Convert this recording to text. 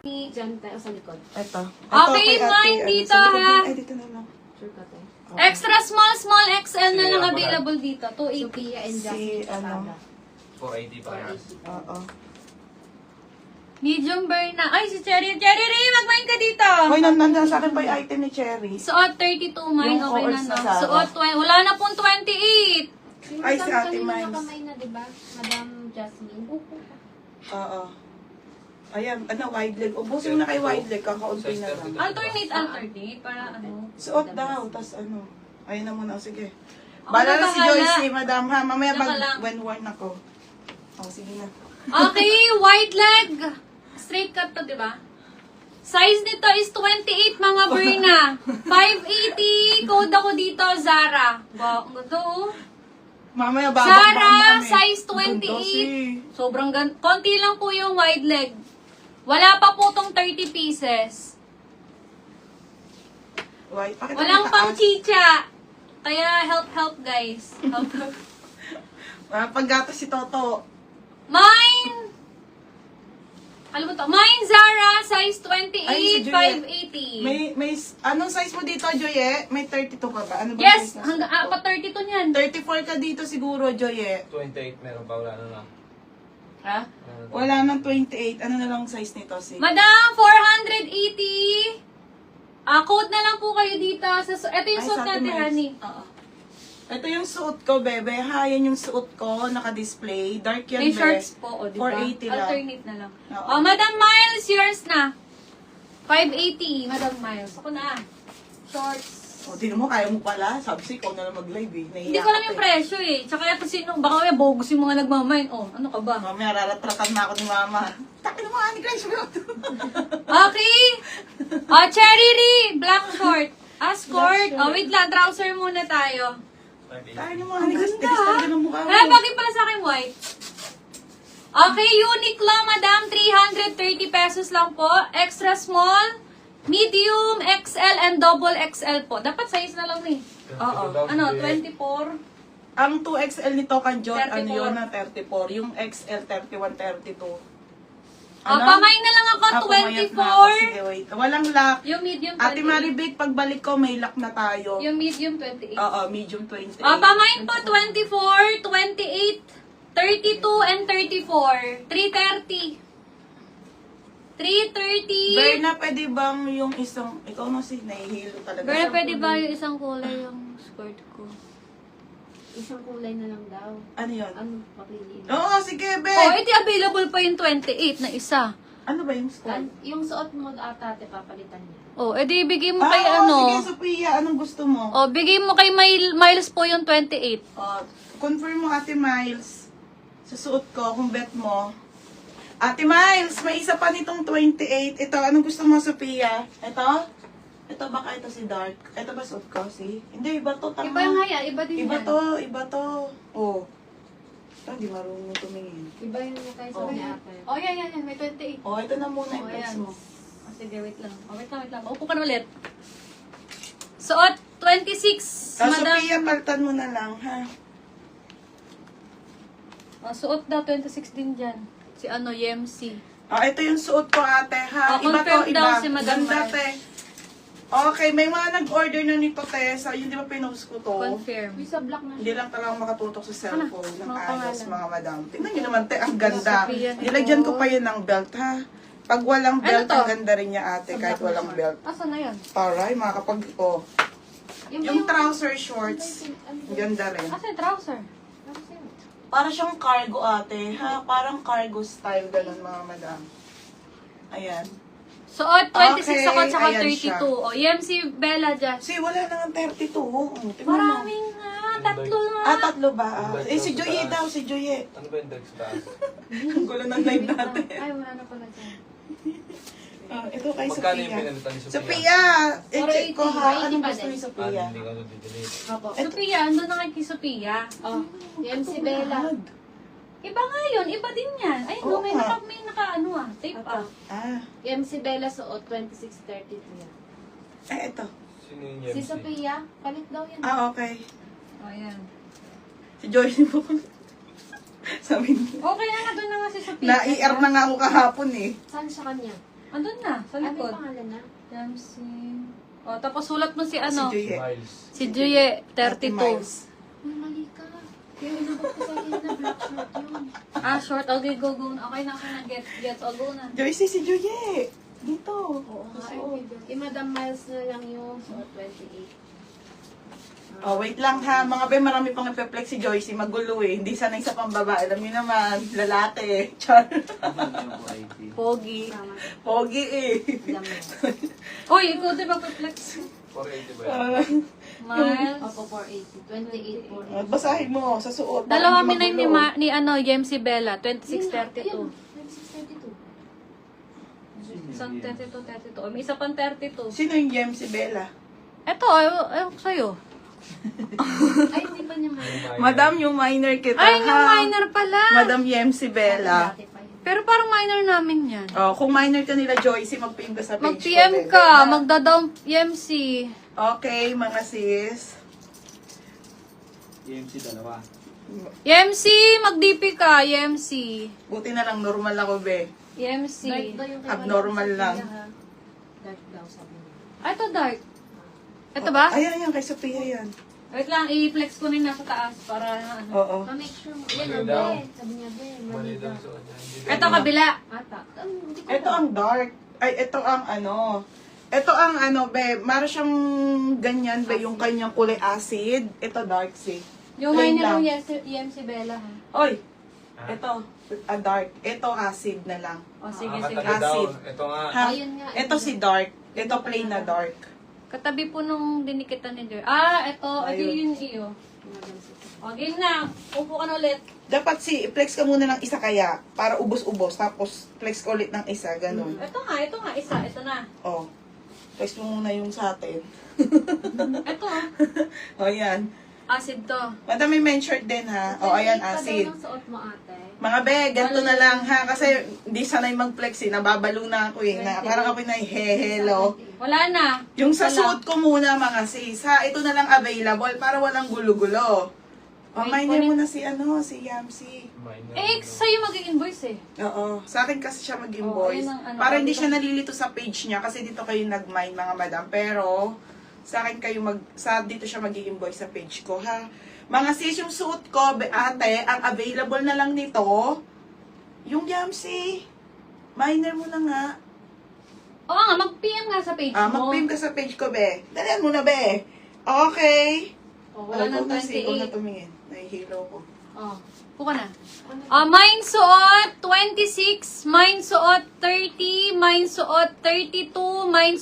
Diyan tayo sa likod. Ito. Okay, kay ate, mine ano, dito, sa likod ha? din. Ay, dito na lang. Sure ka tayo. Extra small, small XL na lang Sige, available dito. 280. Sophia and Si, Jasmine ano? Casada. 480 pa yan. 480. Oo. Medium burn na. Ay, si Cherry. Cherry Ray, mag-mine ka dito. Hoy, nandun sa akin pa yung item ni Cherry. Suot 32 mine. Yung Okay na, course no? na Zara. Suot 20. Wala na pong 28. Ay, si Ate kanina Miles. nakamay na, diba? Madam Jasmine. Oo. Ayan, ano, wide leg. Ubusin na kay wide leg, kakaunti na lang. Alternate. Para ano. Suot daw, tas ano. Ayun na muna, sige. Ako Bala na na si bahala. Joyce, madam ha. Mamaya Saka lang. when worn ako. Oh, sige na. Okay, wide leg. Straight cut to, di ba? Size nito is 28, mga Berna. 580. Code ako dito, Zara. Wow, ang ganda, oh. Mamaya babang Zara, size Ang ganda, 28. si. Sobrang ganda. Konti lang po yung wide leg. Wala pa po tong 30 pieces. Why? Pakita Walang mo pang taas. chicha. Kaya help guys. Help. Paggatas si Toto. Mine! Alam mo to? Mine, Zara, size 28, Ay, si Juliet. 580. May, anong size mo dito, Joye? May 32 ka ba? Ano ba Yes, size na? hanggang pa 32 niyan. 34 ka dito siguro, Joye. 28 meron pa, wala na lang. Ha? Wala nang 28. Ano na lang size nito, si? Madam, 480. Code na lang po kayo dito. Ito yung Ay, suit sa atin, natin, Miles. honey. Oo. Ito yung suot ko, bebe. Ha, yan yung suot ko. Naka-display. Dark yan, May be. shorts po, o, di ba? 480 lang. Alternate na lang. Oo. Oh, Madam Miles, yours na. 580, Madam Miles. Ako na. Shorts. O, tinan mo, kaya mo pala. Sabi siya, ikaw na lang mag-live eh. Nahiya Hindi ko alam ka yung eh. presyo eh. Tsaka ito sino, baka may bogus yung mga nagmamine. Oh, ano ka ba? Mamaya raratrakan na ako ni mama. Takin mo, Ani Grace. Okay. Cherry Ree, black short. Skirt. Oh, wait lang, trouser muna tayo. Takin mo, Ani Grace. Ganda, Tigas ha? talaga ng mukha mo. Ay, bagay pala sa akin white. Okay, Uniqlo, madam. 330 pesos lang po. Extra small, medium, XL, and double XL po. Dapat size na lang ni. Oo. Ano, 24. Ang 2XL nito kan John, 34. ano yun na 34. Yung XL, 31, 32. Pamain na lang ako, pumayat na ako. 24. Sige, wait. Walang lock. Yung medium, 28. Ate Maribig, pagbalik ko, may lock na tayo. Yung medium, 28. Oo, medium 28. Pamain po, 24, 28, 32, and 34. 330. 330. Berna, pwede bang yung isang, ikaw na si, nahihilo talaga. Pero pwede ba yung isang kulay yung skirt ko? Isang kulay na lang daw. Ano yun? Ano, papiliin. Oo, sige, be. Oh, ito available pa yung 28 na isa. Ano ba yung score? Yung suot mo ata, papalitan niya. Oh, edi bigay mo kay ano. Sige, Sophia, anong gusto mo? Oh, bigay mo kay Miles po yung 28. Confirm mo, Ate Miles. Susuot ko, kung bet mo. Ate Miles, may isa pa nitong 28. Ito, anong gusto mo, Sophia? Ito? Ito, baka ito si Dark. Ito ba suot ko? Si? Hindi, iba to. Tama. Iba yung haya, iba din Iba yan. to, iba to. Oh. Ito, di marunong tumingin. Iba yung nakay sa Oh. ni ate. Oh, yan. May 28. Oh, ito na muna yung Oh, price ayan. mo. Oh, sige, wait lang. Oh, wait lang. Maupo ka na ulit. Suot, 26. Madam. Sophia, paltan mo na lang, ha? Oh, suot daw, 26 din dyan. Si ano, Yemsi. Ito yung suot ko, ate, ha? Oh, Iba to, confirm daw iba. si Madam Ganda, Mar. te. Okay, may mga nag-order na nito, te. Sa, yun, di ba pinost ko to? Confirm. May sa black na Hindi lang talaga makatutok sa cellphone ng Mga ayos, pangalan. mga madam. Tingnan nyo naman, te, ang ganda. Sophia, Nilagyan ko pa yun ng belt, ha? Pag walang Ano belt, to? ang ganda rin niya, ate, kahit walang belt. Asan na yan? Taray, makakapag, oh. Yung trouser shorts, ang ganda rin. Asan yung trouser? Para siyang cargo, ate, ha? Parang cargo style, ganun, mga madam. Ayan. Suot, 26 ako, Okay, tsaka ayan 32. siya. Oh, Yemsi, Bella, Jazz. Si, wala na ng 32. Tingnan mo. Maraming nga, tatlo nga. Tatlo ba? Si Joye daw, si Joye. Ano ba yung drag sa taas? Ang gulo ng live natin. Ay, wala na pala dyan. Ito kay Magkano yung Sophia. pinalitan ni Sophia? Sophia! I-check ko ha. 480 Anong pa gusto din. ni Sophia? Hindi ko nadidelete. Opo. Sophia, andun na kay Sophia. Oh, yan si Bella. Iba nga yun, iba din yan. Ay, no, Oo nga. may naka ano tape Opo. Ah, Yan si Bella suot, 2632. ito. Sino yung Si MC? Sophia, palit daw yan. Okay. Oh, yan. Si Joy po. Sabi niya. Okay na nga, doon na nga si Sophia. Na-ER na nga ako kahapon eh. Saan sa kanya? Andun na, sa Ano yung likod. pangalan na? Jamsi. O, tapos sulat mo si ano? Si Juye. Miles. Si Juye, Ate 32. Miles. Uy, mali ka. Kaya inabot ko sa akin na black shirt yun. Ah, short. Okay, go. Okay na, get. O, go na. Joyce, si Juye. Dito. Oo nga. Suot. Yung Madam Miles na lang yung suot 28. Oh, wait lang ha. Mga be, marami pang ipe-flex si Joyce. Magulo eh. Hindi sanay sa pambaba. Alam niyo naman, lalate. Char. Pogi. Tama. Pogi eh. Alam mo. Uy, ikaw din magpa-flex. 480 ba yan? Miles. Opo, 480. 28, 480. Basahin mo sa suot. Dalawa Parang minay hindi ni, magulo. ni ano, Yemsi Bella, Ayun, 2632. 2632. Isang 32. May isa pang 32. Sino yung Jem si Bella? Eto, ayaw ko sa'yo. Ay, hindi ba niya man? Madam, yung minor kita Ay, yung ha. minor pala. Madam Yem si Bella. Dati pa yun. Pero parang minor namin yan. Oh, kung minor ka nila Joyce, mag-PM ka sa page Mag-PM ko. ka, Bella. magda-down Yemsi. Okay, mga sis. EMC dalawa. Yemsi, mag-DP ka, Yemsi. Buti na lang normal ako, be. Dark Yemsi. daw yung kay Abnormal Sophia, lang. ha? Dark daw, sabi niya. Ay, ito dark. Ito ba? Ayan, kay Sophia yan. Wait lang, i-flex ko rin nasa taas para ano. Oo. Ma-make sure mo. Mali Yan, daw. be. Sabi niya, be. Mali Mali daw daw. suot niya. Hindi Ito daw. kabila. Ata. Hindi ko Ito alam. ang dark. Ay, ito ang ano. Ito ang ano, be. Mara siyang ganyan, be. Yung kanyang kulay acid. Ito dark, see. Yung Plain minor lang. ng Yemsi Bella, ha? Oy, Ah. ito. Dark. Ito acid na lang. O, sige, Ah, sige. katabi daw. Acid. Ito nga. Ha? Ayun nga. Ito si dark. Ito plain na dark. Katabi po nung dinikitan ni Joy. Ah, ito. Ito Ayun. yun iyo. Madam Sophia. O, game na. Upo ka na ulit. Dapat flex ka muna ng isa kaya. Para ubos-ubos. Tapos, flex ka ulit ng isa. Ganun. Ito nga. Isa. Ito na. Oh. Flex mo muna yung sa atin. Ito, O, yan. acid to. Madam, may men shirt din ha. O, ayan, Pa daw acid. ng suot mo, ate. Mga be, ganito na lang ha. Kasi hindi sanay mag-flex eh. Nababalo na ako eh. Na, parang ako na hello. Wala na. Yung sa Wala. suot ko muna mga sis ha. Ito na lang available para walang gulo-gulo. O, Wait, minor kunin- mo na si Yamsi. Minor. Eh, sa'yo mag-invoice eh. Oo. Sa akin kasi siya mag-invoice. Oo, ayun ang ano, para hindi sabi siya nalilito sa page niya kasi dito kayo nag-mine mga madam. Pero sa akin kayo dito siya mag-invoice sa page ko ha. Mga sis, yung suot ko, ate, ang available na lang nito, yung Yamsi. Minor mo na nga. Oo nga, mag-PM nga sa page mo. Mag-pim ka sa page ko, be. Dalihan mo na, be. Okay. Oh, wala ikaw nang na, ikaw na 28. tumingin. Nahihilo ko. Oh, puka na. Mine suot 26, mine suot 30, mine suot 32, mine